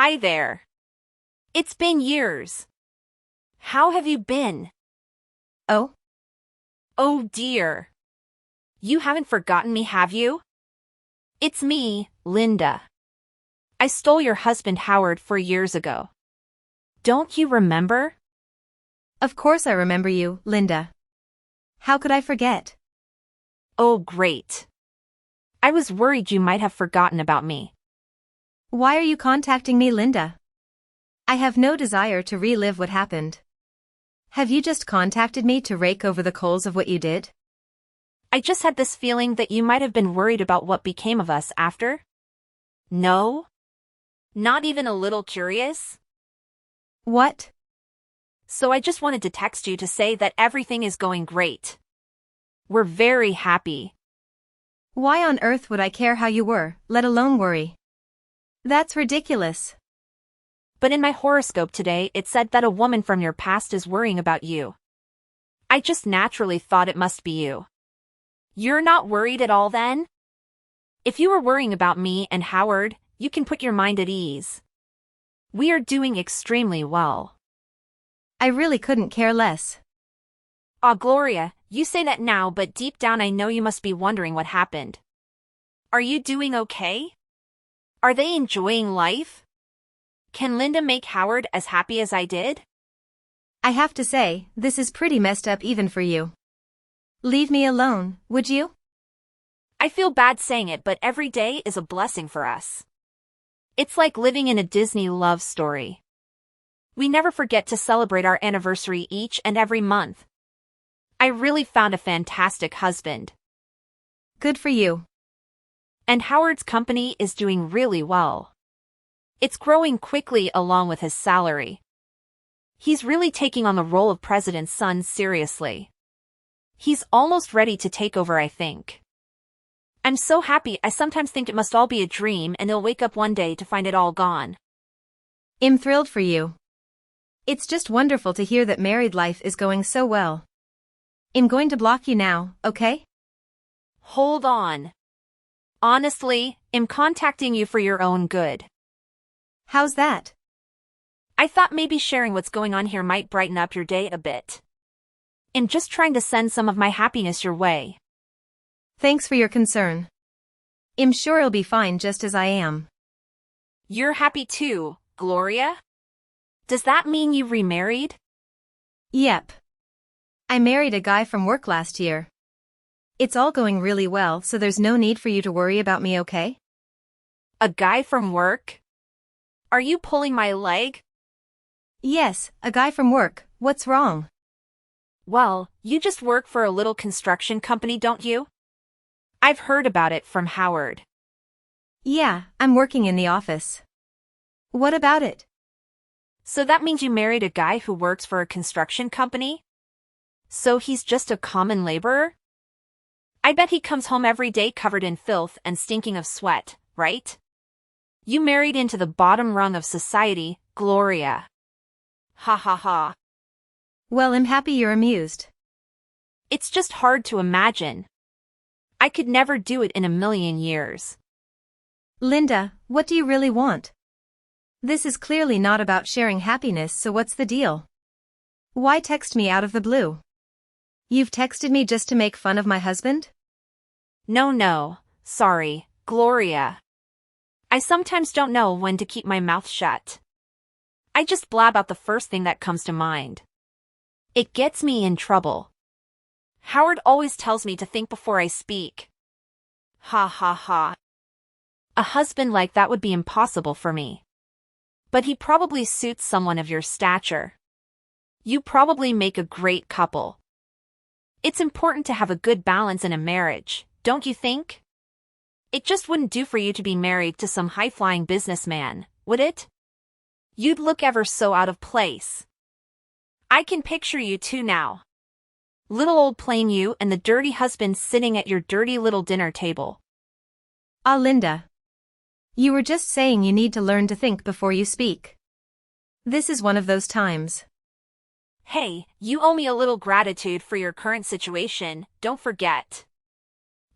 Hi there. It's been years. How have you been? Oh, Oh dear. You haven't forgotten me, have you? It's me, Linda. I stole your husband Howard 4 years ago. Don't you remember? of course I remember you, Linda. How could I forget? Oh great. I was worried you might have forgotten about me. Why are you contacting me, Linda? I have no desire to relive what happened. Have you just contacted me to rake over the coals of what you did? I just had this feeling that you might have been worried about what became of us after. No? Not even a little curious? What? So I just wanted to text you to say that everything is going great. We're very happy. Why on earth would I care how you were, let alone worry? That's ridiculous. But in my horoscope today it said that a woman from your past is worrying about you. I just naturally thought it must be you. You're not worried at all then? If you were worrying about me and Howard, you can put your mind at ease. We are doing extremely well. I really couldn't care less. Ah, Gloria, you say that now, but deep down I know you must be wondering what happened. Are you doing okay? Are they enjoying life? Can Linda make Howard as happy as I did? I have to say, this is pretty messed up even for you. Leave me alone, would you? I feel bad saying it, but every day is a blessing for us. It's like living in a Disney love story. We never forget to celebrate our anniversary each and every month. I really found a fantastic husband. Good for you. And Howard's company is doing really well. It's growing quickly along with his salary. He's really taking on the role of president's son seriously. He's almost ready to take over, I think. I'm so happy. I sometimes think it must all be a dream and he'll wake up one day to find it all gone. I'm thrilled for you. It's just wonderful to hear that married life is going so well. I'm going to block you now, okay? Hold on. Honestly, I'm contacting you for your own good. How's that? I thought maybe sharing what's going on here might brighten up your day a bit. I'm just trying to send some of my happiness your way. Thanks for your concern. I'm sure I'll be fine just as I am. You're happy too, Gloria? Does that mean you remarried? Yep. I married a guy from work last year. It's all going really well, so there's no need for you to worry about me, okay? A guy from work? Are you pulling my leg? Yes, a guy from work. What's wrong? Well, you just work for a little construction company, don't you? I've heard about it from Howard. Yeah, I'm working in the office. What about it? So that means you married a guy who works for a construction company? So he's just a common laborer? I bet he comes home every day covered in filth and stinking of sweat, right? You married into the bottom rung of society, Gloria. Ha ha ha. Well, I'm happy you're amused. It's just hard to imagine. I could never do it in a million years. Linda, what do you really want? This is clearly not about sharing happiness, so what's the deal? Why text me out of the blue? You've texted me just to make fun of my husband? No, sorry, Gloria. I sometimes don't know when to keep my mouth shut. I just blab out the first thing that comes to mind. It gets me in trouble. Howard always tells me to think before I speak. Ha ha ha. A husband like that would be impossible for me. But he probably suits someone of your stature. You probably make a great couple. It's important to have a good balance in a marriage, don't you think? It just wouldn't do for you to be married to some high-flying businessman, would it? You'd look ever so out of place. I can picture you two now. Little old plain you and the dirty husband sitting at your dirty little dinner table. Ah, Linda. You were just saying you need to learn to think before you speak. This is one of those times. Hey, you owe me a little gratitude for your current situation, don't forget.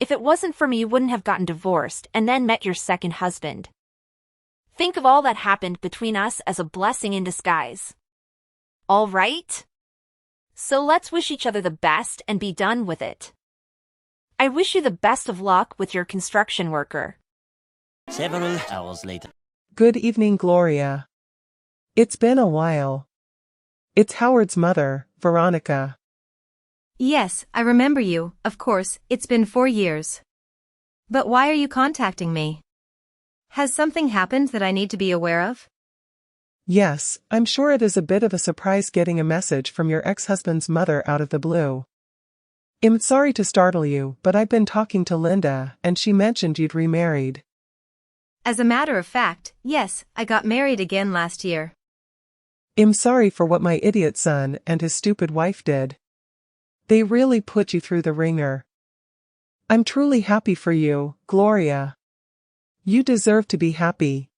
If it wasn't for me, you wouldn't have gotten divorced and then met your second husband. Think of all that happened between us as a blessing in disguise. All right? So let's wish each other the best and be done with it. I wish you the best of luck with your construction worker. Several hours later. Good evening, Gloria. It's been a while. It's Howard's mother, Veronica. Yes, I remember you, of course, it's been 4 years. But why are you contacting me? Has something happened that I need to be aware of? Yes, I'm sure it is a bit of a surprise getting a message from your ex-husband's mother out of the blue. I'm sorry to startle you, but I've been talking to Linda, and she mentioned you'd remarried. As a matter of fact, yes, I got married again last year. I'm sorry for what my idiot son and his stupid wife did. They really put you through the ringer. I'm truly happy for you, Gloria. You deserve to be happy.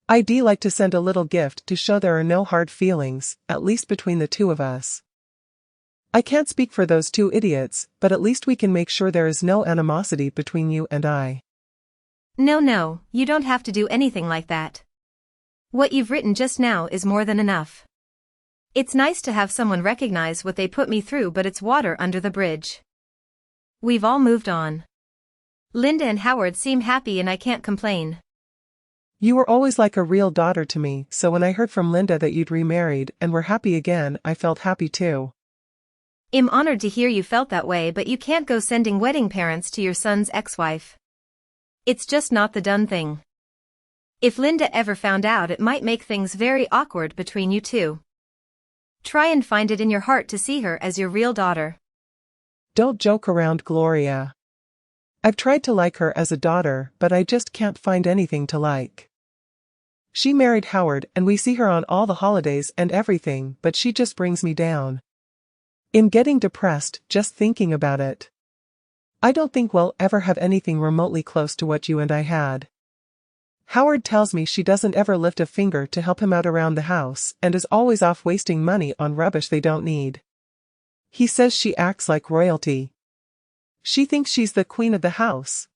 I'd like to send a little gift to show there are no hard feelings, at least between the two of us. I can't speak for those two idiots, but at least we can make sure there is no animosity between you and I. No, you don't have to do anything like that. What you've written just now is more than enough. It's nice to have someone recognize what they put me through, but it's water under the bridge. We've all moved on. Linda and Howard seem happy and I can't complain. You were always like a real daughter to me, so when I heard from Linda that you'd remarried and were happy again, I felt happy too. I'm honored to hear you felt that way, but you can't go sending wedding parents to your son's ex-wife. It's just not the done thing. If Linda ever found out, it might make things very awkward between you two. Try and find it in your heart to see her as your real daughter. Don't joke around, Gloria. I've tried to like her as a daughter, but I just can't find anything to like. She married Howard and we see her on all the holidays and everything, but she just brings me down. I'm getting depressed just thinking about it. I don't think we'll ever have anything remotely close to what you and I had. Howard tells me she doesn't ever lift a finger to help him out around the house and is always off wasting money on rubbish they don't need. He says she acts like royalty. She thinks she's the queen of the house.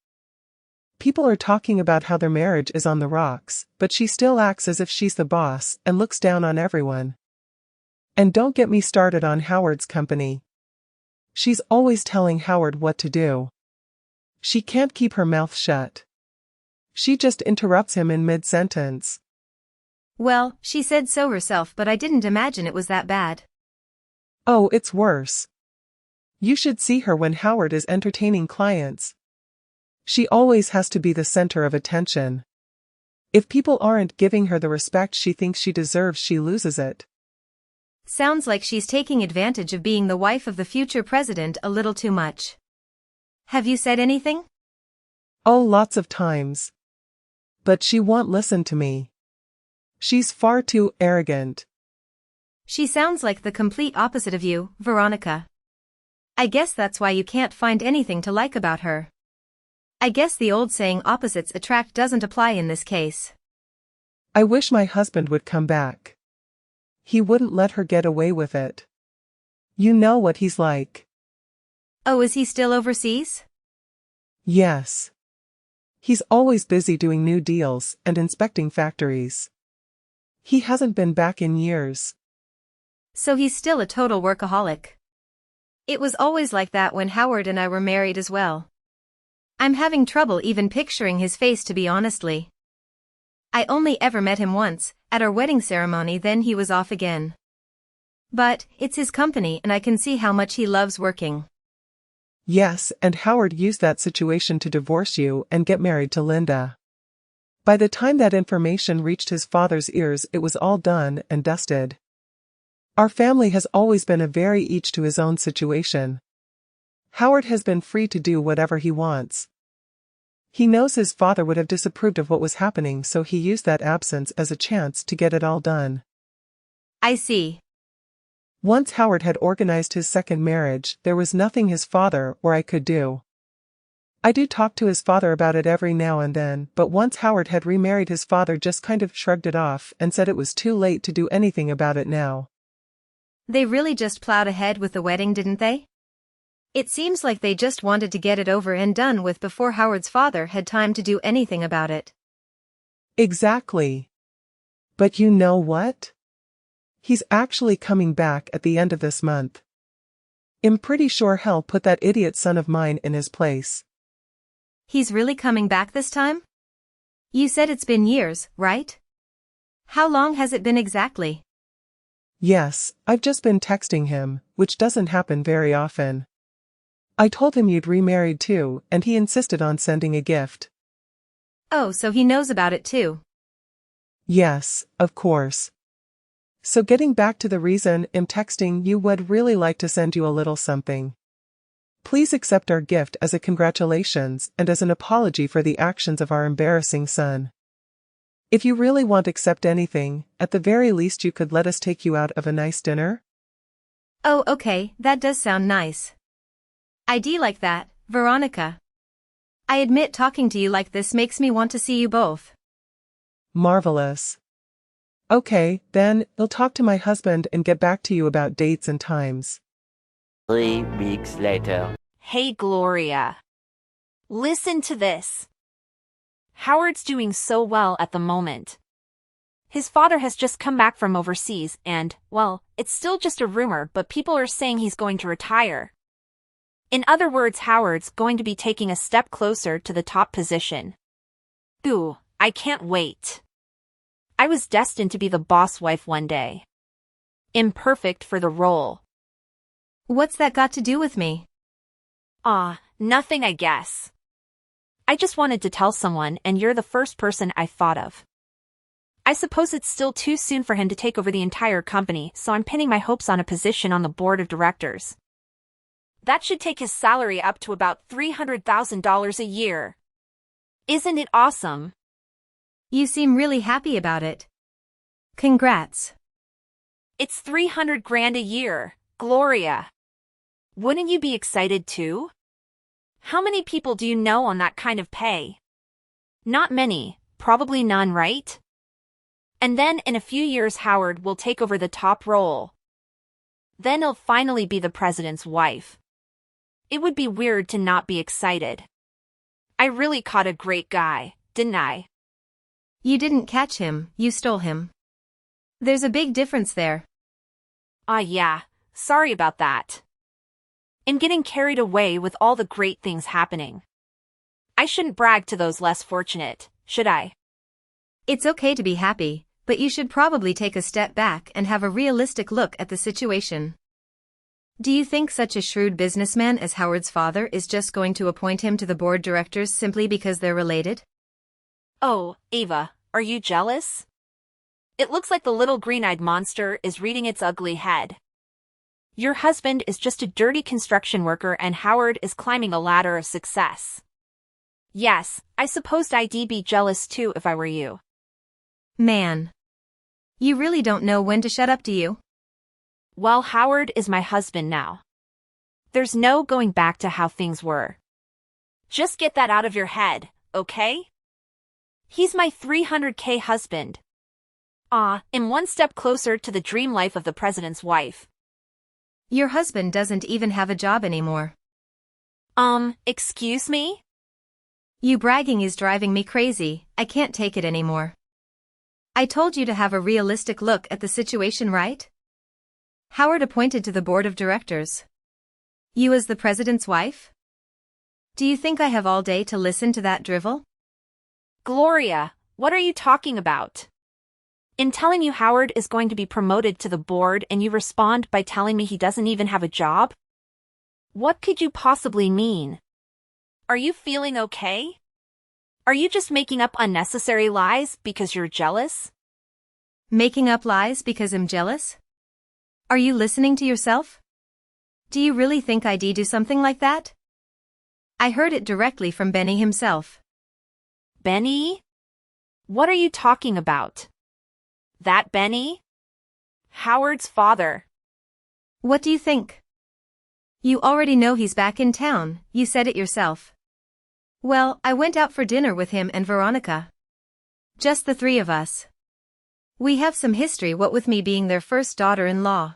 People are talking about how their marriage is on the rocks, but she still acts as if she's the boss and looks down on everyone. And don't get me started on Howard's company. She's always telling Howard what to do. She can't keep her mouth shut. She just interrupts him in mid-sentence. Well, she said so herself, but I didn't imagine it was that bad. Oh, it's worse. You should see her when Howard is entertaining clients. She always has to be the center of attention. If people aren't giving her the respect she thinks she deserves, she loses it. Sounds like she's taking advantage of being the wife of the future president a little too much. Have you said anything? Oh, lots of times. But she won't listen to me. She's far too arrogant. She sounds like the complete opposite of you, Veronica. I guess that's why you can't find anything to like about her. I guess the old saying opposites attract doesn't apply in this case. I wish my husband would come back. He wouldn't let her get away with it. You know what he's like. Oh, is he still overseas? Yes. He's always busy doing new deals and inspecting factories. He hasn't been back in years. So he's still a total workaholic. It was always like that when Howard and I were married as well. I'm having trouble even picturing his face, to be honestly. I only ever met him once, at our wedding ceremony, then he was off again. But, it's his company and I can see how much he loves working. Yes, and Howard used that situation to divorce you and get married to Linda. By the time that information reached his father's ears, it was all done and dusted. Our family has always been a very each to his own situation. Howard has been free to do whatever he wants. He knows his father would have disapproved of what was happening, so he used that absence as a chance to get it all done. I see. Once Howard had organized his second marriage, there was nothing his father or I could do. I do talk to his father about it every now and then, but once Howard had remarried, his father just kind of shrugged it off and said it was too late to do anything about it now. They really just plowed ahead with the wedding, didn't they? It seems like they just wanted to get it over and done with before Howard's father had time to do anything about it. Exactly. But you know what? He's actually coming back at the end of this month. I'm pretty sure he'll put that idiot son of mine in his place. He's really coming back this time? You said it's been years, right? How long has it been exactly? Yes, I've just been texting him, which doesn't happen very often. I told him you'd remarried too, and he insisted on sending a gift. Oh, so he knows about it too. Yes, of course. So getting back to the reason I'm texting you, would really like to send you a little something. Please accept our gift as a congratulations and as an apology for the actions of our embarrassing son. If you really won't accept anything, at the very least you could let us take you out of a nice dinner? Oh, okay, that does sound nice. I'd like that, Veronica. I admit talking to you like this makes me want to see you both. Marvelous. Okay, then, I'll talk to my husband and get back to you about dates and times. 3 weeks later. Hey, Gloria. Listen to this. Howard's doing so well at the moment. His father has just come back from overseas and, well, it's still just a rumor, but people are saying he's going to retire. In other words, Howard's going to be taking a step closer to the top position. Ooh, I can't wait. I was destined to be the boss wife one day. Imperfect for the role. What's that got to do with me? Nothing, I guess. I just wanted to tell someone, and you're the first person I thought of. I suppose it's still too soon for him to take over the entire company, so I'm pinning my hopes on a position on the board of directors. That should take his salary up to about $300,000 a year. Isn't it awesome? You seem really happy about it. Congrats. It's $300,000 a year, Gloria. Wouldn't you be excited too? How many people do you know on that kind of pay? Not many, probably none, right? And then in a few years Howard will take over the top role. Then he'll finally be the president's wife. It would be weird to not be excited. I really caught a great guy, didn't I? You didn't catch him, you stole him. There's a big difference there. Yeah, sorry about that. I'm getting carried away with all the great things happening. I shouldn't brag to those less fortunate, should I? It's okay to be happy, but you should probably take a step back and have a realistic look at the situation. Do you think such a shrewd businessman as Howard's father is just going to appoint him to the board directors simply because they're related? Oh, Ava, are you jealous? It looks like the little green-eyed monster is reading its ugly head. Your husband is just a dirty construction worker and Howard is climbing a ladder of success. Yes, I supposed I'd be jealous too if I were you. Man. You really don't know when to shut up, do you? Well, Howard is my husband now. There's no going back to how things were. Just get that out of your head, okay? He's my $300,000 husband. I'm one step closer to the dream life of the president's wife. Your husband doesn't even have a job anymore. Excuse me? You bragging is driving me crazy, I can't take it anymore. I told you to have a realistic look at the situation, right? Howard appointed to the board of directors. You as the president's wife? Do you think I have all day to listen to that drivel? Gloria, what are you talking about? In telling you Howard is going to be promoted to the board and you respond by telling me he doesn't even have a job? What could you possibly mean? Are you feeling okay? Are you just making up unnecessary lies because you're jealous? Making up lies because I'm jealous? Are you listening to yourself? Do you really think I'd do something like that? I heard it directly from Benny himself. Benny? What are you talking about? That Benny? Howard's father. What do you think? You already know he's back in town, you said it yourself. Well, I went out for dinner with him and Veronica. Just the three of us. We have some history, what with me being their first daughter-in-law.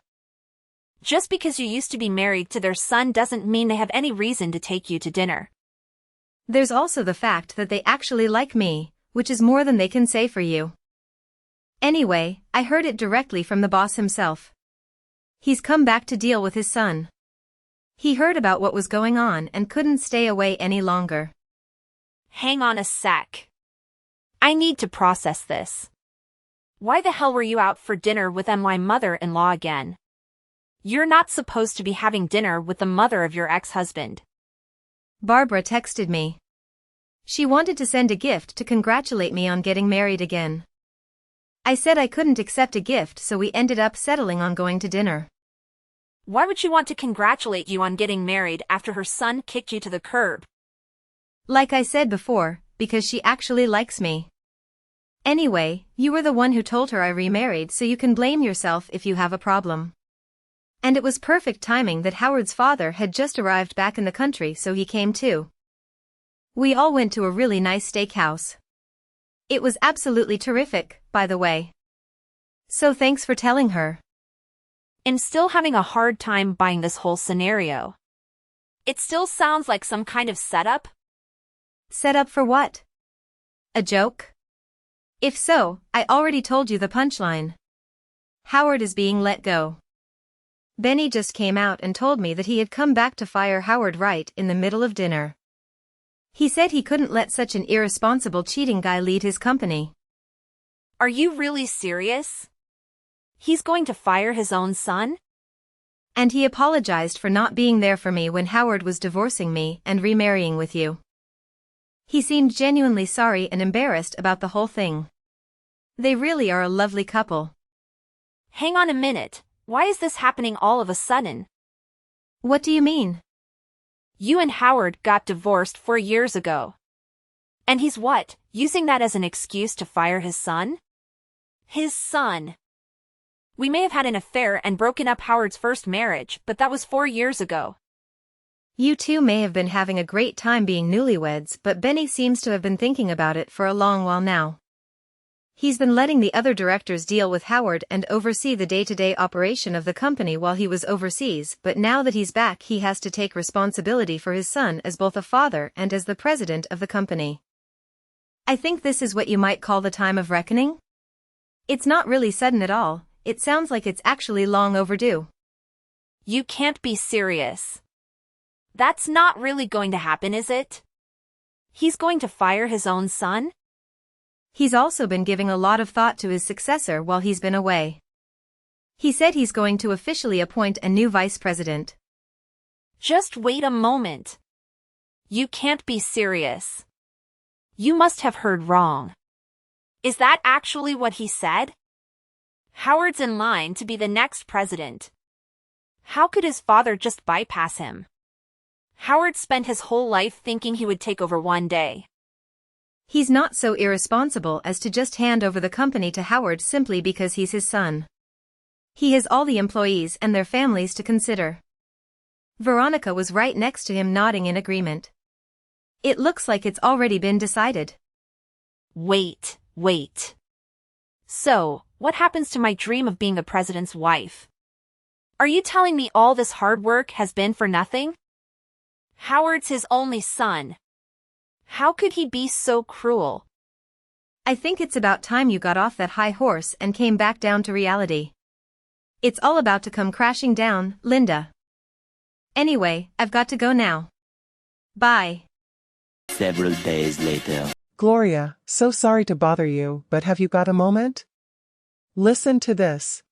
Just because you used to be married to their son doesn't mean they have any reason to take you to dinner. There's also the fact that they actually like me, which is more than they can say for you. Anyway, I heard it directly from the boss himself. He's come back to deal with his son. He heard about what was going on and couldn't stay away any longer. Hang on a sec. I need to process this. Why the hell were you out for dinner with my mother-in-law again? You're not supposed to be having dinner with the mother of your ex-husband. Barbara texted me. She wanted to send a gift to congratulate me on getting married again. I said I couldn't accept a gift, so we ended up settling on going to dinner. Why would she want to congratulate you on getting married after her son kicked you to the curb? Like I said before, because she actually likes me. Anyway, you were the one who told her I remarried, so you can blame yourself if you have a problem. And it was perfect timing that Howard's father had just arrived back in the country, so he came too. We all went to a really nice steakhouse. It was absolutely terrific, by the way. So thanks for telling her. I'm still having a hard time buying this whole scenario. It still sounds like some kind of setup. Setup for what? A joke? If so, I already told you the punchline. Howard is being let go. Benny just came out and told me that he had come back to fire Howard right in the middle of dinner. He said he couldn't let such an irresponsible cheating guy lead his company. Are you really serious? He's going to fire his own son? And he apologized for not being there for me when Howard was divorcing me and remarrying with you. He seemed genuinely sorry and embarrassed about the whole thing. They really are a lovely couple. Hang on a minute, why is this happening all of a sudden? What do you mean? You and Howard got divorced 4 years ago. And he's what, using that as an excuse to fire his son? His son. We may have had an affair and broken up Howard's first marriage, but that was 4 years ago. You two may have been having a great time being newlyweds, but Benny seems to have been thinking about it for a long while now. He's been letting the other directors deal with Howard and oversee the day-to-day operation of the company while he was overseas, but now that he's back he has to take responsibility for his son as both a father and as the president of the company. I think this is what you might call the time of reckoning? It's not really sudden at all, it sounds like it's actually long overdue. You can't be serious. That's not really going to happen, is it? He's going to fire his own son? He's also been giving a lot of thought to his successor while he's been away. He said he's going to officially appoint a new vice president. Just wait a moment. You can't be serious. You must have heard wrong. Is that actually what he said? Howard's in line to be the next president. How could his father just bypass him? Howard spent his whole life thinking he would take over one day. He's not so irresponsible as to just hand over the company to Howard simply because he's his son. He has all the employees and their families to consider. Veronica was right next to him nodding in agreement. It looks like it's already been decided. Wait. So, what happens to my dream of being the president's wife? Are you telling me all this hard work has been for nothing? Howard's his only son. How could he be so cruel? I think it's about time you got off that high horse and came back down to reality. It's all about to come crashing down, Linda. Anyway, I've got to go now. Bye. Several days later. Gloria, so sorry to bother you, but have you got a moment? Listen to this.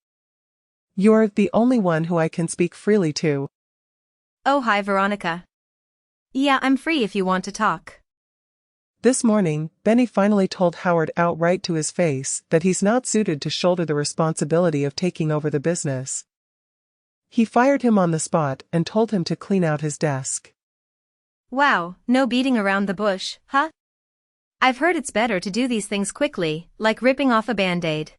You're the only one who I can speak freely to. Oh, hi, Veronica. Yeah, I'm free if you want to talk. This morning, Benny finally told Howard outright to his face that he's not suited to shoulder the responsibility of taking over the business. He fired him on the spot and told him to clean out his desk. Wow, no beating around the bush, huh? I've heard it's better to do these things quickly, like ripping off a band-aid.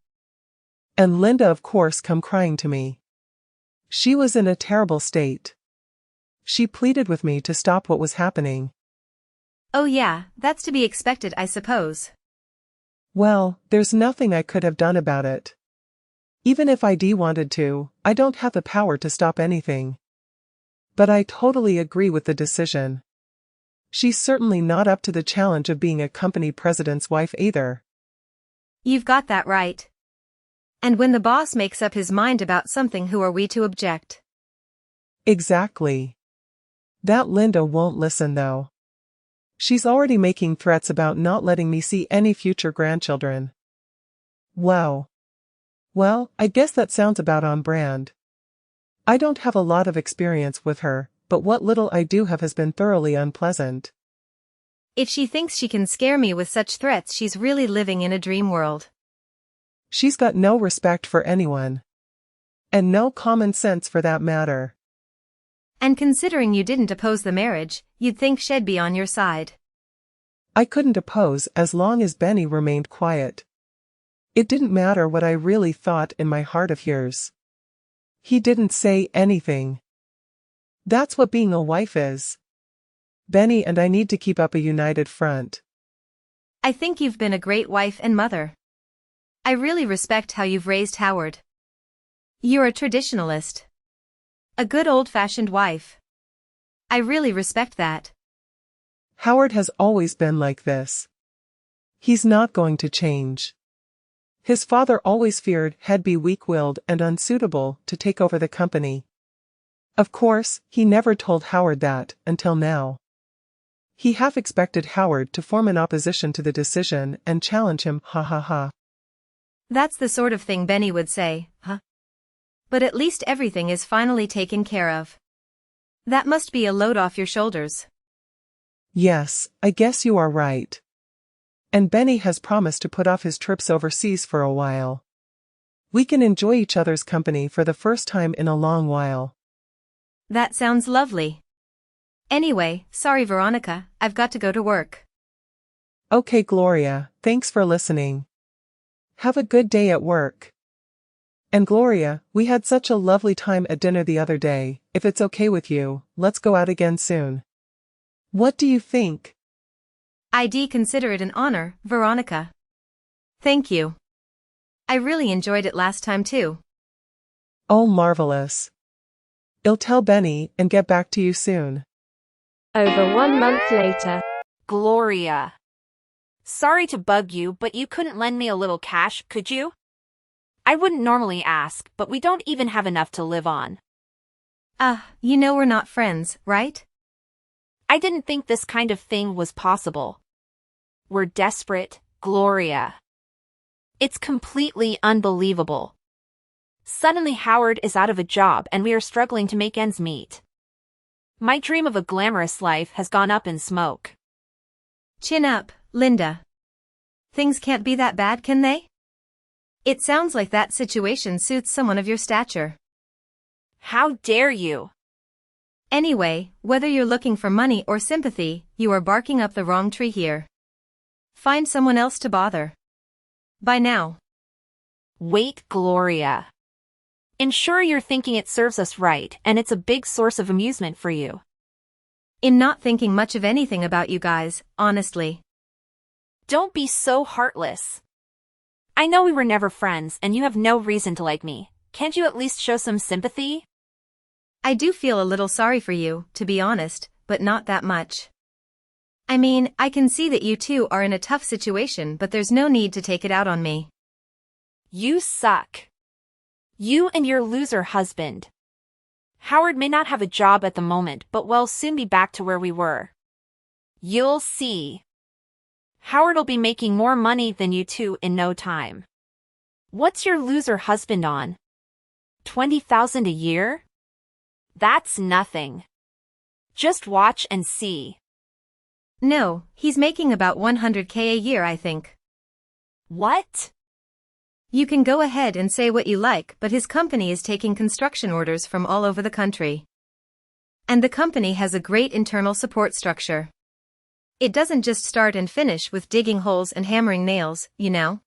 And Linda of course come crying to me. She was in a terrible state. She pleaded with me to stop what was happening. Oh yeah, that's to be expected, I suppose. Well, there's nothing I could have done about it. Even if I wanted to, I don't have the power to stop anything. But I totally agree with the decision. She's certainly not up to the challenge of being a company president's wife either. You've got that right. And when the boss makes up his mind about something, who are we to object? Exactly. That Linda won't listen though. She's already making threats about not letting me see any future grandchildren. Wow. Well, I guess that sounds about on brand. I don't have a lot of experience with her, but what little I do have has been thoroughly unpleasant. If she thinks she can scare me with such threats, she's really living in a dream world. She's got no respect for anyone. And no common sense for that matter. And considering you didn't oppose the marriage, you'd think she'd be on your side. I couldn't oppose as long as Benny remained quiet. It didn't matter what I really thought in my heart of hears. He didn't say anything. That's what being a wife is. Benny and I need to keep up a united front. I think you've been a great wife and mother. I really respect how you've raised Howard. You're a traditionalist. A good old-fashioned wife. I really respect that. Howard has always been like this. He's not going to change. His father always feared he'd be weak-willed and unsuitable to take over the company. Of course, he never told Howard that until now. He half expected Howard to form an opposition to the decision and challenge him, ha ha ha. That's the sort of thing Benny would say, huh? But at least everything is finally taken care of. That must be a load off your shoulders. Yes, I guess you are right. And Benny has promised to put off his trips overseas for a while. We can enjoy each other's company for the first time in a long while. That sounds lovely. Anyway, sorry Veronica, I've got to go to work. Okay Gloria, thanks for listening. Have a good day at work. And Gloria, we had such a lovely time at dinner the other day. If it's okay with you, let's go out again soon. What do you think? I'd consider it an honor, Veronica. Thank you. I really enjoyed it last time too. Oh, marvelous. I'll tell Benny and get back to you soon. Over 1 month later. Gloria. Sorry to bug you, but you couldn't lend me a little cash, could you? I wouldn't normally ask, but we don't even have enough to live on. You know we're not friends, right? I didn't think this kind of thing was possible. We're desperate, Gloria. It's completely unbelievable. Suddenly Howard is out of a job and we are struggling to make ends meet. My dream of a glamorous life has gone up in smoke. Chin up, Linda. Things can't be that bad, can they? It sounds like that situation suits someone of your stature. How dare you? Anyway, whether you're looking for money or sympathy, you are barking up the wrong tree here. Find someone else to bother. Bye now. Wait, Gloria. Ensure you're thinking it serves us right and it's a big source of amusement for you. In not thinking much of anything about you guys, honestly. Don't be so heartless. I know we were never friends and you have no reason to like me. Can't you at least show some sympathy? I do feel a little sorry for you, to be honest, but not that much. I mean, I can see that you two are in a tough situation, but there's no need to take it out on me. You suck. You and your loser husband. Howard may not have a job at the moment, but we'll soon be back to where we were. You'll see. Howard'll be making more money than you two in no time. What's your loser husband on? 20,000 a year? That's nothing. Just watch and see. No, he's making about 100K a year, I think. What? You can go ahead and say what you like, but his company is taking construction orders from all over the country. And the company has a great internal support structure. It doesn't just start and finish with digging holes and hammering nails, you know.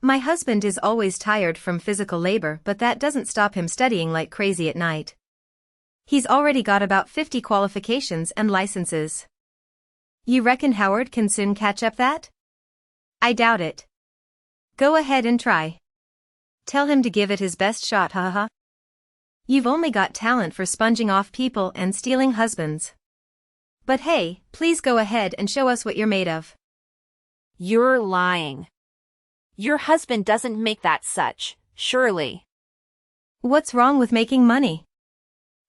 My husband is always tired from physical labor, but that doesn't stop him studying like crazy at night. He's already got about 50 qualifications and licenses. You reckon Howard can soon catch up that? I doubt it. Go ahead and try. Tell him to give it his best shot, haha. You've only got talent for sponging off people and stealing husbands. But hey, please go ahead and show us what you're made of. You're lying. Your husband doesn't make that such, surely. What's wrong with making money?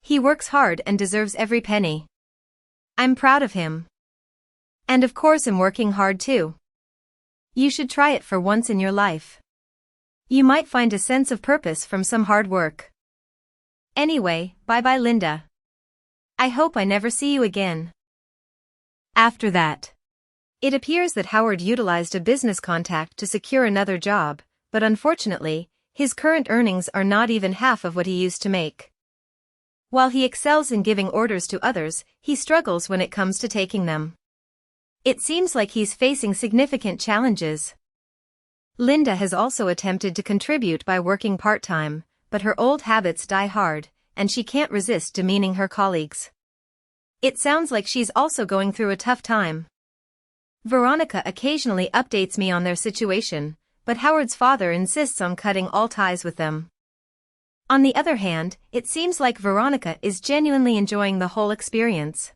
He works hard and deserves every penny. I'm proud of him. And of course I'm working hard too. You should try it for once in your life. You might find a sense of purpose from some hard work. Anyway, bye-bye Linda. I hope I never see you again. After that, it appears that Howard utilized a business contact to secure another job, but unfortunately, his current earnings are not even half of what he used to make. While he excels in giving orders to others, he struggles when it comes to taking them. It seems like he's facing significant challenges. Linda has also attempted to contribute by working part-time, but her old habits die hard, and she can't resist demeaning her colleagues. It sounds like she's also going through a tough time. Veronica occasionally updates me on their situation, but Howard's father insists on cutting all ties with them. On the other hand, it seems like Veronica is genuinely enjoying the whole experience.